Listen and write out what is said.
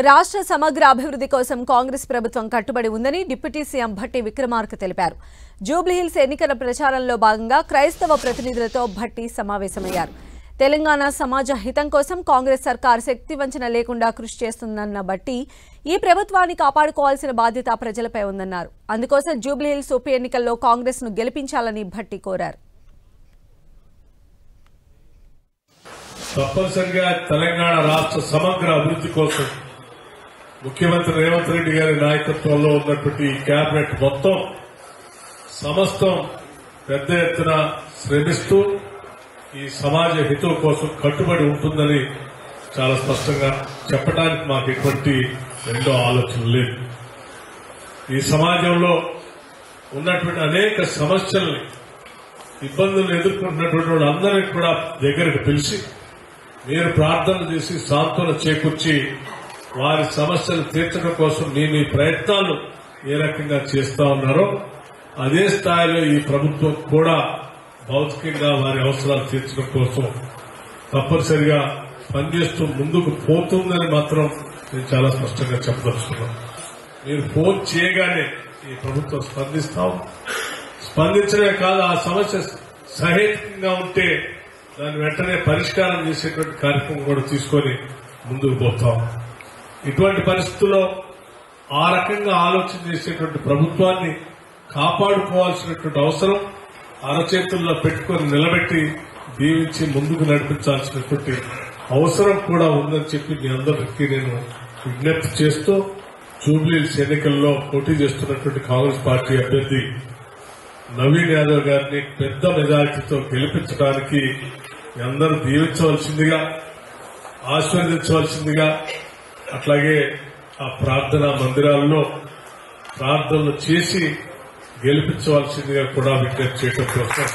రాష్ట్ర సమగ్ర అభివృద్ధి కోసం కాంగ్రెస్ ప్రభుత్వం కట్టుబడి ఉందని డిప్యూటీ సీఎం భట్టి విక్రమార్క తెలిపారు. జూబ్లీహిల్స్ ఎన్నికల ప్రచారంలో భాగంగా క్రైస్తవ ప్రతినిధులతో భట్టి సమావేశమయ్యారు. తెలంగాణ సమాజ హితం కోసం కాంగ్రెస్ సర్కార్ శక్తి వంచన లేకుండా కృషి చేస్తుందన్న భట్టి ఈ ప్రభుత్వాన్ని కాపాడుకోవాల్సిన బాధ్యత ప్రజలపై ఉందన్నారు. అందుకోసం జూబ్లీహిల్స్ ఉప ఎన్నికల్లో కాంగ్రెస్ ను గెలిపించాలని భట్టి కోరారు. తప్పనిసరిగా తెలంగాణ రాష్ట్ర సమగ్ర అభివృద్ధి కోసం ముఖ్యమంత్రి రేవంత్ రెడ్డి గారి నాయకత్వంలో ఉన్నటువంటి కేబినెట్ మొత్తం సమస్తం పెద్ద ఎత్తున శ్రమిస్తూ ఈ సమాజ హితం కోసం కట్టుబడి ఉంటుందని చాలా స్పష్టంగా చెప్పడానికి మాకు ఎటువంటి రెండో ఆలోచన లేదు. ఈ సమాజంలో ఉన్నటువంటి అనేక సమస్యల్ని ఇబ్బందులు ఎదుర్కొంటున్నటువంటి వాళ్ళందరినీ కూడా దగ్గరకు పిలిచి మీరు ప్రార్థన చేసి సాంత్వన చేకూర్చి వారి సమస్యలు తీర్చడం కోసం మీ ప్రయత్నాలు ఏ రకంగా చేస్తా ఉన్నారో అదే స్థాయిలో ఈ ప్రభుత్వం కూడా భౌతికంగా వారి అవసరాలు తీర్చడం కోసం తప్పనిసరిగా పనిచేస్తూ ముందుకు పోతుందని మాత్రం నేను చాలా స్పష్టంగా చెప్పదలుచుకున్నాను. మీరు ఫోన్ చేయగానే ఈ ప్రభుత్వం స్పందించడమే కాదు, ఆ సమస్య సహేతుకంగా ఉంటే దాన్ని వెంటనే పరిష్కారం చేసేటువంటి కార్యక్రమం కూడా తీసుకొని ముందుకు పోతాం. ఇటువంటి పరిస్థితుల్లో ఆ రకంగా ఆలోచన చేసేటువంటి ప్రభుత్వాన్ని కాపాడుకోవాల్సినటువంటి అవసరం అరచేతుల్లో పెట్టుకొని నిలబెట్టి దీవించి ముందుకు నడిపించాల్సినటువంటి అవసరం కూడా ఉందని చెప్పి మీ అందరికీ నేను విజ్ఞప్తి చేస్తూ జూబ్లీహిల్స్ ఎన్నికల్లో పోటీ చేస్తున్నటువంటి కాంగ్రెస్ పార్టీ అభ్యర్థి నవీన్ యాదవ్ గారిని పెద్ద మెజారిటీతో గెలిపించడానికి అందరూ దీవించవలసిందిగా, ఆశీర్వదించవలసిందిగా, అట్లాగే ఆ ప్రార్థనా మందిరాల్లో ప్రార్థనలు చేసి గెలిపించవలసిందిగా కూడా విజ్ఞప్తి చేయడం కోసం